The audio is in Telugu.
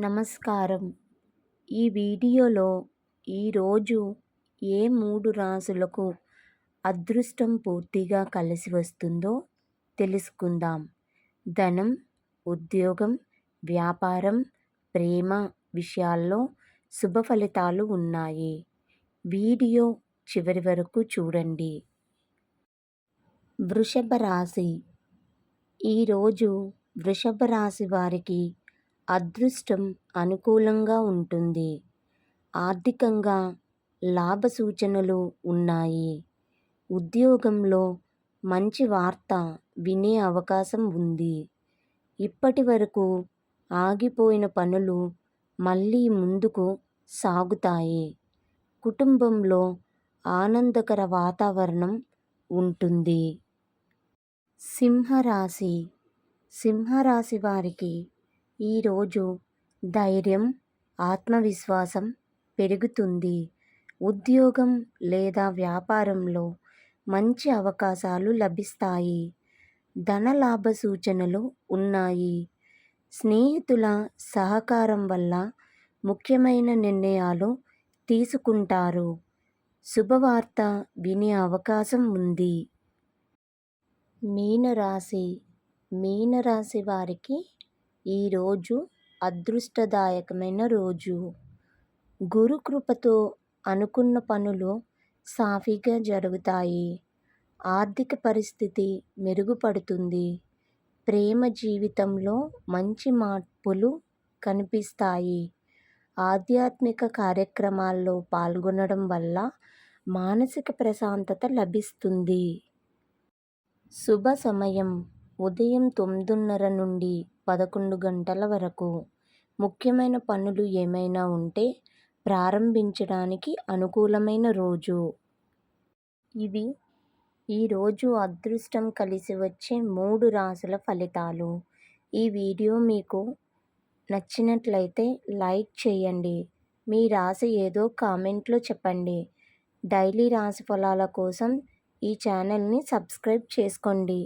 నమస్కారం. ఈ వీడియోలో ఈరోజు ఏ 3 రాశులకు అదృష్టం పూర్తిగా కలిసి వస్తుందో తెలుసుకుందాం. ధనం, ఉద్యోగం, వ్యాపారం, ప్రేమ విషయాల్లో శుభ ఫలితాలు ఉన్నాయి. వీడియో చివరి వరకు చూడండి. వృషభ రాశి. ఈరోజు వృషభ రాశి వారికి అదృష్టం అనుకూలంగా ఉంటుంది. ఆర్థికంగా లాభ సూచనలు ఉన్నాయి. ఉద్యోగంలో మంచి వార్త వినే అవకాశం ఉంది. ఇప్పటి వరకు ఆగిపోయిన పనులు మళ్ళీ ముందుకు సాగుతాయి. కుటుంబంలో ఆనందకర వాతావరణం ఉంటుంది. సింహరాశి. సింహరాశి వారికి ఈరోజు ధైర్యం, ఆత్మవిశ్వాసం పెరుగుతుంది. ఉద్యోగం లేదా వ్యాపారంలో మంచి అవకాశాలు లభిస్తాయి. ధనలాభ సూచనలు ఉన్నాయి. స్నేహితుల సహకారం వల్ల ముఖ్యమైన నిర్ణయాలు తీసుకుంటారు. శుభవార్త వినే అవకాశం ఉంది. మీనరాశి. మీనరాశి వారికి ఈరోజు అదృష్టదాయకమైన రోజు. గురు కృపతో అనుకున్న పనులు సాఫీగా జరుగుతాయి. ఆర్థిక పరిస్థితి మెరుగుపడుతుంది. ప్రేమ జీవితంలో మంచి మార్పులు కనిపిస్తాయి. ఆధ్యాత్మిక కార్యక్రమాల్లో పాల్గొనడం వల్ల మానసిక ప్రశాంతత లభిస్తుంది. శుభ సమయం ఉదయం 9:30 నుండి 11 గంటల వరకు. ముఖ్యమైన పనులు ఏమైనా ఉంటే ప్రారంభించడానికి అనుకూలమైన రోజు. ఇవి ఈరోజు అదృష్టం కలిసి వచ్చే 3 రాశుల ఫలితాలు. ఈ వీడియో మీకు నచ్చినట్లయితే లైక్ చేయండి. మీ రాశి ఏదో కామెంట్లో చెప్పండి. డైలీ రాశి ఫలాల కోసం ఈ ఛానల్ని సబ్స్క్రైబ్ చేసుకోండి.